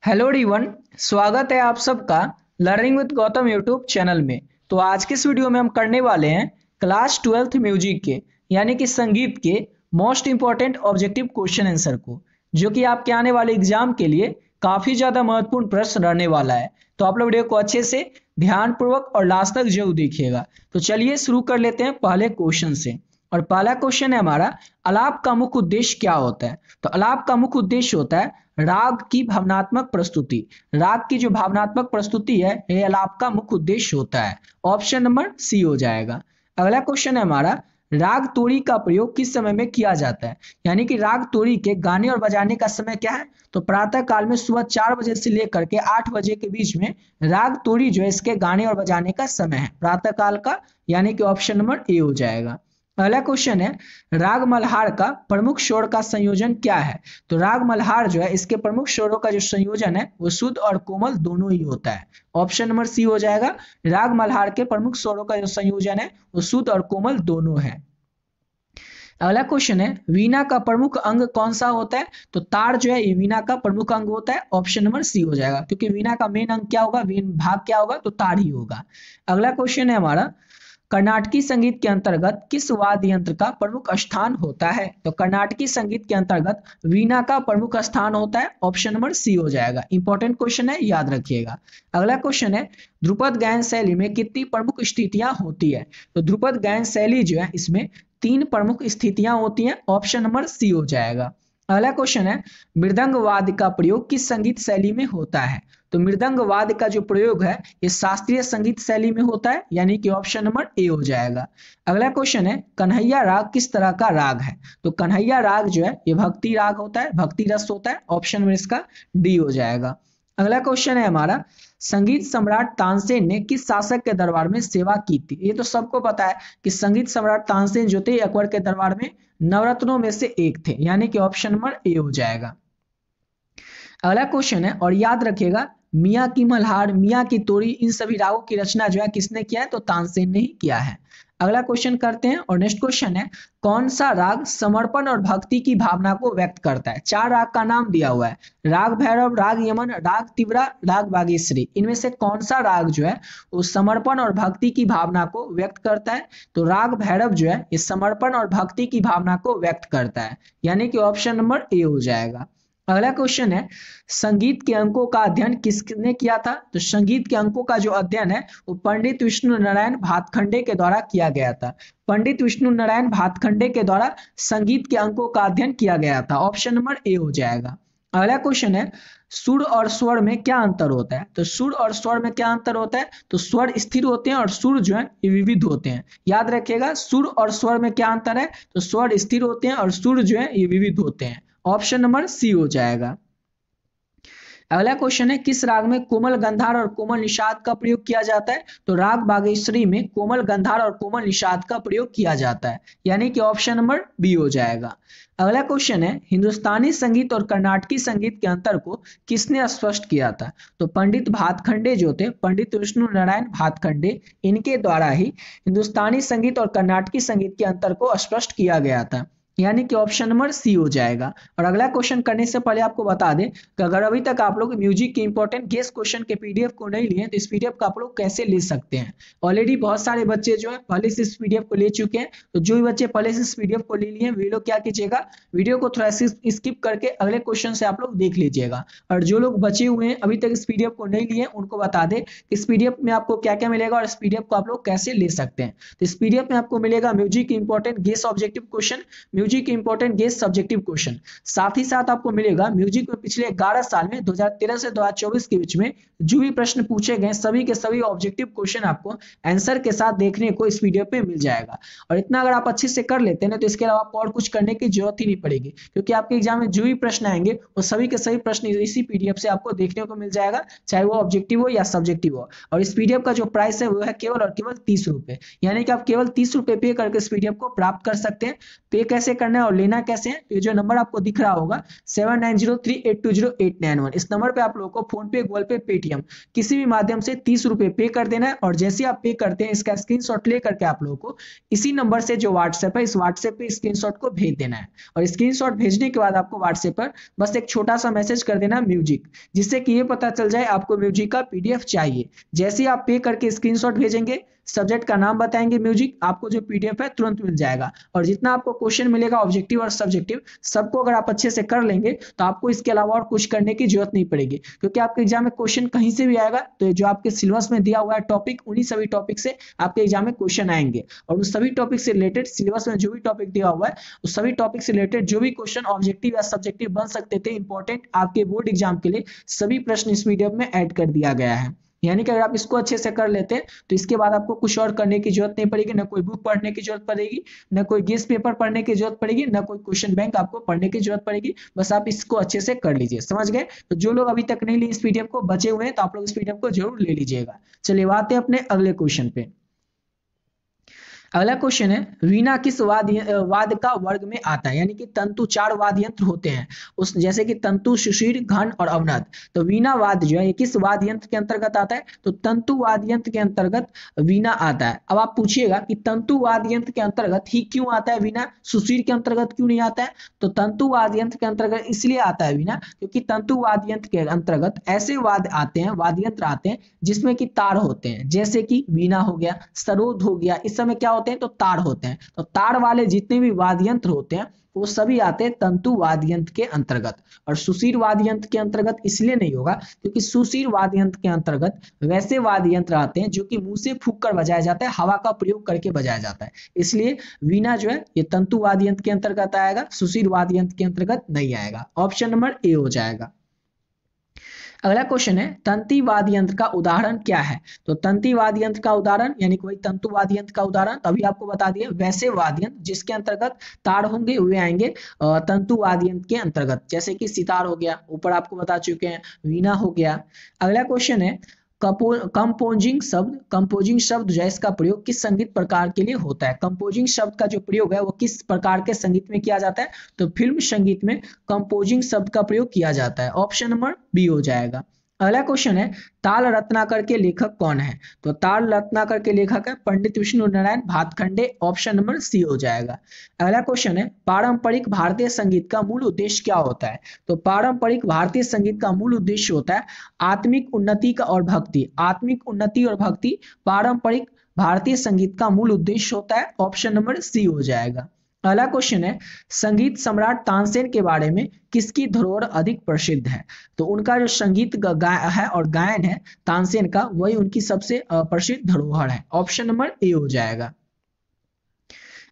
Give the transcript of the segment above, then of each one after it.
Hello everyone. स्वागत है आप सबका learning with Gautam YouTube channel में। तो आज के इस वीडियो में हम करने वाले हैं क्लास 12th म्यूजिक के यानी कि संगीत के most important objective question answer को, जो कि आपके आने वाले एग्जाम के लिए काफी ज्यादा महत्वपूर्ण प्रश्न रहने वाला है। तो आप लोग वीडियो को अच्छे से ध्यानपूर्वक और लास्ट तक जरूर देखिएगा। तो चलिए शुरू कर लेते हैं पहले क्वेश्चन से। और पहला क्वेश्चन है हमारा, आलाप का मुख्य उद्देश्य क्या होता है? तो आलाप का मुख्य उद्देश्य होता है राग की भावनात्मक प्रस्तुति। राग की जो भावनात्मक प्रस्तुति है ये आलाप का मुख्य उद्देश्य होता है। ऑप्शन नंबर सी हो जाएगा। अगला क्वेश्चन है हमारा, राग तोड़ी का प्रयोग किस समय में किया जाता है? यानी कि राग तोड़ी के गाने और बजाने का समय क्या है? तो प्रातः काल में सुबह 4 बजे से लेकर के 8 बजे के बीच में राग तोड़ी जो है इसके गाने और बजाने का समय है प्रातः काल का, यानी कि ऑप्शन नंबर ए हो जाएगा। अगला क्वेश्चन है, राग मल्हार का प्रमुख स्वर का संयोजन क्या है? तो राग मल्हार जो है इसके प्रमुख स्वरों का जो संयोजन है वो शुद्ध और कोमल दोनों ही होता है। ऑप्शन नंबर सी हो जाएगा। राग मल्हार के प्रमुख स्वरों का जो संयोजन है वो शुद्ध और कोमल दोनों है। अगला क्वेश्चन है, वीणा का प्रमुख अंग कौन सा होता है? तो तार जो है ये वीणा का प्रमुख अंग होता है। ऑप्शन नंबर सी हो जाएगा, क्योंकि वीणा का मेन अंग क्या होगा, मेन भाग क्या होगा, तो तार ही होगा। अगला क्वेश्चन है हमारा, कर्नाटकी संगीत के अंतर्गत किस वाद्य यंत्र का प्रमुख स्थान होता है? तो कर्नाटकी संगीत के अंतर्गत वीणा का प्रमुख स्थान होता है। ऑप्शन नंबर सी हो जाएगा। इंपॉर्टेंट क्वेश्चन है, याद रखिएगा। अगला क्वेश्चन है, ध्रुपद गायन शैली में कितनी प्रमुख स्थितियां होती है? तो ध्रुपद गायन शैली जो है इसमें 3 प्रमुख स्थितियां होती हैं। ऑप्शन नंबर सी हो जाएगा। अगला क्वेश्चन है, मृदंग वाद्य का प्रयोग किस संगीत शैली में होता है? तो मृदंग वाद्य का जो प्रयोग है ये शास्त्रीय संगीत शैली में होता है, यानी कि ऑप्शन नंबर ए हो जाएगा। अगला क्वेश्चन है, कन्हैया राग किस तरह का राग है? तो कन्हैया राग जो है ये भक्ति राग होता है, भक्ति रस होता है। ऑप्शन नंबर इसका डी हो जाएगा। अगला क्वेश्चन है हमारा, संगीत सम्राट तानसेन ने किस शासक के दरबार में सेवा की थी? ये तो सबको पता है कि संगीत सम्राट तानसेन जो थे अकबर के दरबार में नवरत्नों में से एक थे, यानी कि ऑप्शन नंबर ए हो जाएगा। अगला क्वेश्चन है, और याद रखिएगा, मियाँ की मल्हार, मियाँ की तोड़ी, इन सभी रागों की रचना जो है किसने किया है? तो तानसेन ने ही किया है। अगला क्वेश्चन करते हैं, और नेक्स्ट क्वेश्चन है, कौन सा राग समर्पण और भक्ति की भावना को व्यक्त करता है? 4 राग का नाम दिया हुआ है, राग भैरव, राग यमन, राग तिवरा, राग बागेश्वरी। इनमें से कौन सा राग जो है वो समर्पण और भक्ति की भावना को व्यक्त करता है? तो राग भैरव जो है ये समर्पण और भक्ति की भावना को व्यक्त करता है, यानी कि ऑप्शन नंबर ए हो जाएगा। अगला क्वेश्चन है, संगीत के अंकों का अध्ययन किसने किया था? तो संगीत के अंकों का जो अध्ययन है वो पंडित विष्णु नारायण भातखंडे के द्वारा किया गया था। पंडित विष्णु नारायण भातखंडे के द्वारा संगीत के अंकों का अध्ययन किया गया था। ऑप्शन नंबर ए हो जाएगा। अगला क्वेश्चन है, सुर और स्वर में क्या अंतर होता है? तो सुर और स्वर में क्या अंतर होता है? तो स्वर स्थिर होते हैं और सुर जो है ये विविध होते हैं। याद रखिएगा, सुर और स्वर में क्या अंतर है? तो स्वर स्थिर होते हैं और सुर जो है ये विविध होते हैं। ऑप्शन नंबर सी हो जाएगा। अगला क्वेश्चन है, किस राग में कोमल गंधार और कोमल निषाद का प्रयोग किया जाता है? तो राग बागेश्वरी में कोमल गंधार और कोमल निषाद का प्रयोग किया जाता है, यानी कि ऑप्शन नंबर बी हो जाएगा। अगला क्वेश्चन है, हिंदुस्तानी संगीत और कर्नाटकी संगीत के अंतर को किसने स्पष्ट किया था? तो पंडित भातखंडे जो थे, पंडित विष्णु नारायण भातखंडे, इनके द्वारा ही हिंदुस्तानी संगीत और कर्नाटकी संगीत के अंतर को स्पष्ट किया गया था, यानी कि ऑप्शन नंबर सी हो जाएगा। और अगला क्वेश्चन करने से पहले आपको बता दें कि अगर अभी तक आप लोग म्यूजिक के इंपॉर्टेंट गेस क्वेश्चन के पीडीएफ को नहीं लिए तो इस पीडीएफ का आप लोग कैसे ले सकते हैं? ऑलरेडी बहुत सारे बच्चे जो है पहले से इस पीडीएफ को ले चुके हैं, तो जो भी बच्चे पहले से इस पीडीएफ को ले लिए वीडियो क्या कीजिएगा, वीडियो को थोड़ा स्किप करके अगले क्वेश्चन से आप लोग देख लीजिएगा। और जो लोग बचे हुए हैं अभी तक इस पीडीएफ को नहीं लिए उनको बता दें इस पीडीएफ में आपको क्या क्या मिलेगा और इस पीडीएफ को आप लोग कैसे ले सकते हैं। तो इस पीडीएफ में आपको मिलेगा music important guess objective question, music important subjective question, साथ ही साथ आपको मिलेगा म्यूजिक में पिछले 11 साल में 2013 से 2024 के बीच में जो भी प्रश्न पूछे गए सभी के सभी ऑब्जेक्टिव क्वेश्चन आपको आंसर के साथ देखने को इस पीडीएफ पे मिल जाएगा। और इतना अगर आप अच्छे से कर लेते हैं ना तो इसके अलावा आपको और कुछ करने की जरूरत ही नहीं पड़ेगी, क्योंकि आपके एग्जाम में जो भी प्रश्न आएंगे वो सभी के सभी प्रश्न इसी पीडीएफ से आपको देखने को मिल जाएगा, चाहे वो ऑब्जेक्टिव हो या सब्जेक्टिव हो। और इस पीडीएफ का जो प्राइस है वो है केवल और केवल 30 रुपए, यानी कि आप केवल 30 रुपए पे करके इस पीडीएफ को प्राप्त कर सकते हैं। पे कैसे करना है और लेना कैसे है, तो ये जो नंबर आपको दिख रहा होगा 7903820891, इस नंबर पे आप लोगों को फोन पे, गूगल पे, पेटीएम किसी भी माध्यम से 30 रुपए पे कर देना है। और जैसे आप पे करते हैं इसका स्क्रीनशॉट ले करके आप लोगों को इसी नंबर से जो व्हाट्सएप है, इस व्हाट्सएप पे स्क्रीनशॉट को भेज देना है। और स्क्रीनशॉट भेजने के बाद आपको व्हाट्सएप पर बस एक छोटा सा मैसेज कर देना म्यूजिक, जिससे कि ये पता चल जाए आपको म्यूजिक का पीडीएफ चाहिए। जैसे ही आप पे करके स्क्रीनशॉट भेजेंगे, सब्जेक्ट का नाम बताएंगे म्यूजिक, आपको जो पीडीएफ है तुरंत मिल जाएगा। और जितना आपको क्वेश्चन मिलेगा ऑब्जेक्टिव और सब्जेक्टिव सबको अगर आप अच्छे से कर लेंगे तो आपको इसके अलावा और कुछ करने की जरूरत नहीं पड़ेगी, क्योंकि आपके एग्जाम में क्वेश्चन कहीं से भी आएगा तो जो आपके सिलेबस में दिया हुआ है टॉपिक, उन्हीं सभी टॉपिक से आपके एग्जाम में क्वेश्चन आएंगे। और उस सभी टॉपिक से रिलेटेड सिलेबस में जो भी टॉपिक दिया हुआ है उस सभी टॉपिक से रिलेटेड जो भी क्वेश्चन ऑब्जेक्टिव या सब्जेक्टिव बन सकते थे इंपॉर्टेंट आपके बोर्ड एग्जाम के लिए, सभी प्रश्न इस वीडियो में ऐड कर दिया गया है। यानी कि अगर आप इसको अच्छे से कर लेते हैं तो इसके बाद आपको कुछ और करने की जरूरत नहीं पड़ेगी, ना कोई बुक पढ़ने की जरूरत पड़ेगी, ना कोई गेस्ट पेपर पढ़ने की जरूरत पड़ेगी, ना कोई क्वेश्चन बैंक आपको पढ़ने की जरूरत पड़ेगी। बस आप इसको अच्छे से कर लीजिए, समझ गए। तो जो लोग अभी तक नहीं लिए इस पीडीएफ को, बचे हुए हैं, तो आप लोग इस पीडीएफ को जरूर ले लीजिएगा। चलिए आते हैं अपने अगले क्वेश्चन पे। अगला क्वेश्चन है, वीणा किस वाद्य का वर्ग में आता है, यानी कि तंतु 4 वाद्य यंत्र होते हैं उस, जैसे कि तंतु, सुशीर, घन और अवनद। तो वीणा वाद्य जो है ये किस वाद्य यंत्र के अंतर्गत आता है, तो तंतु वाद्य यंत्र के अंतर्गत वीणा आता है। अब आप पूछिएगा कि तंतु वाद्य यंत्र के अंतर्गत ही क्यों आता है वीणा, सुशीर के अंतर्गत क्यों नहीं आता है। तो तंतु वाद्य यंत्र के अंतर्गत इसलिए आता है वीणा क्योंकि तंतु वाद्य यंत्र के अंतर्गत ऐसे वाद्य आते हैं, वाद्य यंत्र आते हैं जिसमें कि तार होते हैं, जैसे कि वीणा हो गया, सरोद हो गया, इस समय क्या होते हैं, तो तार होते हैं। तो तार वाले जितने भी वाद्य यंत्र होते हैं वो सभी आते हैं तंतु वाद्य यंत्र के अंतर्गत। और सुशीर वाद्य यंत्र के अंतर्गत इसलिए नहीं होगा क्योंकि सुशीर वाद्य यंत्र के अंतर्गत वैसे वाद्य यंत्र आते हैं जो कि मुंह से फूंक कर बजाया जाता है, हवा का प्रयोग करके बजाया जाता है। इसलिए वीणा जो है ये तंतु वाद्य यंत्र के अंतर्गत आएगा, सुशीर वाद्य यंत्र के अंतर्गत नहीं आएगा। ऑप्शन नंबर ए हो जाएगा। अगला क्वेश्चन है, तंती वाद्य यंत्र का उदाहरण क्या है। तो तंती वाद्य यंत्र का उदाहरण यानी कोई तंतु वाद्य यंत्र का उदाहरण तभी आपको बता दिए, वैसे वाद्य यंत्र जिसके अंतर्गत तार होंगे वे आएंगे तंतु वाद्य यंत्र के अंतर्गत, जैसे कि सितार हो गया, ऊपर आपको बता चुके हैं, वीणा हो गया। अगला क्वेश्चन है, कंपोजिंग शब्द जो है इसका प्रयोग किस संगीत प्रकार के लिए होता है। कंपोजिंग शब्द का जो प्रयोग है वो किस प्रकार के संगीत में किया जाता है, तो फिल्म संगीत में कंपोजिंग शब्द का प्रयोग किया जाता है। ऑप्शन नंबर बी हो जाएगा। अगला क्वेश्चन है, ताल रत्नाकर के लेखक कौन है। तो ताल रत्नाकर के लेखक है Pandit Vishnu Narayan Bhatkhande. Option number C हो जाएगा। अगला क्वेश्चन है, पारंपरिक भारतीय संगीत का मूल उद्देश्य क्या होता है। तो पारंपरिक भारतीय संगीत का मूल उद्देश्य होता है आत्मिक उन्नति का और भक्ति। आत्मिक उन्नति और भक्ति पारंपरिक भारतीय संगीत का मूल उद्देश्य होता है। ऑप्शन नंबर सी हो जाएगा। अगला क्वेश्चन है, संगीत सम्राट तानसेन के बारे में किसकी धरोहर अधिक प्रसिद्ध है। तो उनका जो संगीत है और गायन है तानसेन का, वही उनकी सबसे प्रसिद्ध धरोहर है। ऑप्शन नंबर ए हो जाएगा।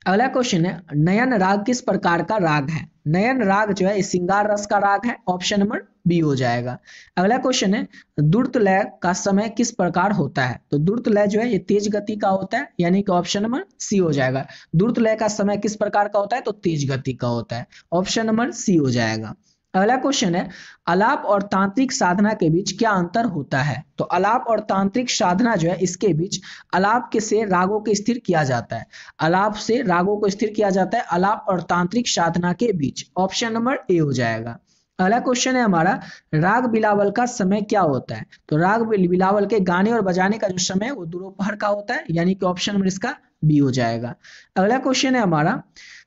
अगला क्वेश्चन है, नयन राग किस प्रकार का राग है। नयन राग जो है श्रृंगार रस का राग है। ऑप्शन नंबर बी हो जाएगा। अगला क्वेश्चन है, द्रुत लय का समय किस प्रकार होता है। तो द्रुत लय जो है ये तेज गति का होता है, यानी कि ऑप्शन नंबर सी हो जाएगा। द्रुत लय का समय किस प्रकार का होता है, तो तेज गति का होता है। ऑप्शन नंबर सी हो जाएगा। अगला क्वेश्चन है, आलाप और तांत्रिक साधना के बीच क्या अंतर होता है। तो आलाप और तांत्रिक साधना जो है इसके बीच आलाप के से रागों को स्थिर किया जाता है, आलाप से रागों को स्थिर किया जाता है आलाप और तांत्रिक साधना के बीच। ऑप्शन नंबर ए हो जाएगा। अगला क्वेश्चन है हमारा, राग बिलावल का समय क्या होता है। तो राग बिलावल के गाने और बजाने का जो समय है वो दोपहर का होता है, यानी कि ऑप्शन नंबर इसका बी हो जाएगा। अगला क्वेश्चन है हमारा,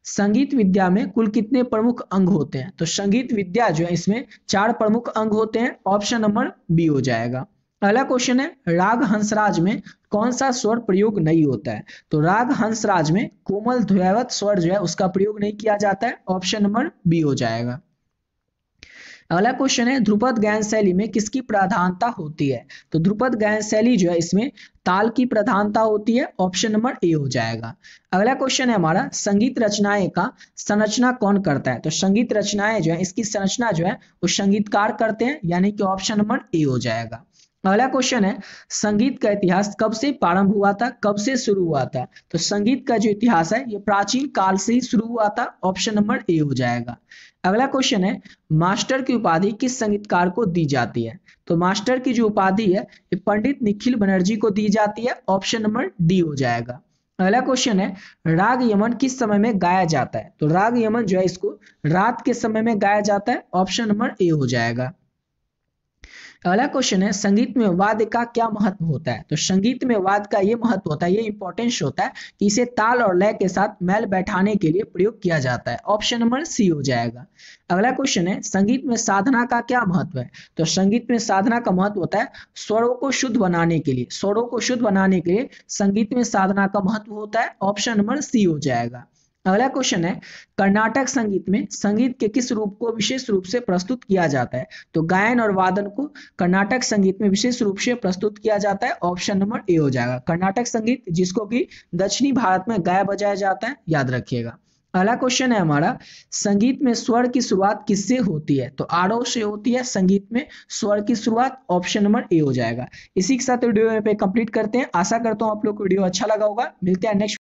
संगीत विद्या में कुल कितने प्रमुख अंग होते हैं। तो संगीत विद्या जो है इसमें 4 प्रमुख अंग होते हैं। ऑप्शन नंबर बी हो जाएगा। अगला क्वेश्चन है, राग हंसराज में कौन सा स्वर प्रयोग नहीं होता है। तो राग हंसराज में कोमल ध्वैवत स्वर जो है उसका प्रयोग नहीं किया जाता है। ऑप्शन नंबर बी हो जाएगा। अगला क्वेश्चन है, ध्रुपद गायन शैली में किसकी प्रधानता होती है। तो ध्रुपद गायन शैली जो है इसमें ताल की प्रधानता होती है। ऑप्शन नंबर ए हो जाएगा। अगला क्वेश्चन है हमारा, संगीत रचनाएं का संरचना कौन करता है। तो संगीत रचनाएं जो है इसकी संरचना जो है वो संगीतकार करते हैं, यानी कि ऑप्शन नंबर ए हो जाएगा। अगला क्वेश्चन है, संगीत का इतिहास कब से प्रारंभ हुआ था, कब से शुरू हुआ था। तो संगीत का जो इतिहास है ये प्राचीन काल से ही शुरू हुआ था। ऑप्शन नंबर ए हो जाएगा। अगला क्वेश्चन है, मास्टर की उपाधि किस संगीतकार को दी जाती है। तो मास्टर की जो उपाधि है ये पंडित निखिल बनर्जी को दी जाती है। ऑप्शन नंबर डी हो जाएगा। अगला क्वेश्चन है, राग यमन किस समय में गाया जाता है? तो राग यमन जो है इसको रात के समय में गाया जाता है। ऑप्शन नंबर ए हो जाएगा। अगला क्वेश्चन है, संगीत में वाद्य का क्या महत्व होता है? तो संगीत में वाद्य का ये महत्व होता है, ये इंपॉर्टेंस होता है कि इसे ताल और लय के साथ मेल बैठाने के लिए प्रयोग किया जाता है। ऑप्शन नंबर सी हो जाएगा। अगला क्वेश्चन है, संगीत में साधना का क्या महत्व है? तो संगीत में साधना का महत्व होता है स्वरों को शुद्ध बनाने के लिए। स्वरों को शुद्ध बनाने के लिए संगीत में साधना का महत्व होता है। ऑप्शन नंबर सी हो जाएगा। अगला क्वेश्चन है, कर्नाटक संगीत में संगीत के किस रूप को विशेष रूप से प्रस्तुत किया जाता है? तो गायन और वादन को कर्नाटक संगीत में विशेष रूप से प्रस्तुत किया जाता है। ऑप्शन नंबर ए हो जाएगा। कर्नाटक संगीत जिसको कि दक्षिणी भारत में गाया बजाया जाता है, याद रखिएगा। अगला क्वेश्चन है हमारा, संगीत में स्वर की शुरुआत किससे होती है? तो आरोह से होती है संगीत में स्वर की शुरुआत। ऑप्शन नंबर ए हो जाएगा। इसी के साथ वीडियो पे कंप्लीट करते हैं। आशा करता हूँ आप लोग को वीडियो अच्छा लगा होगा। मिलते हैं नेक्स्ट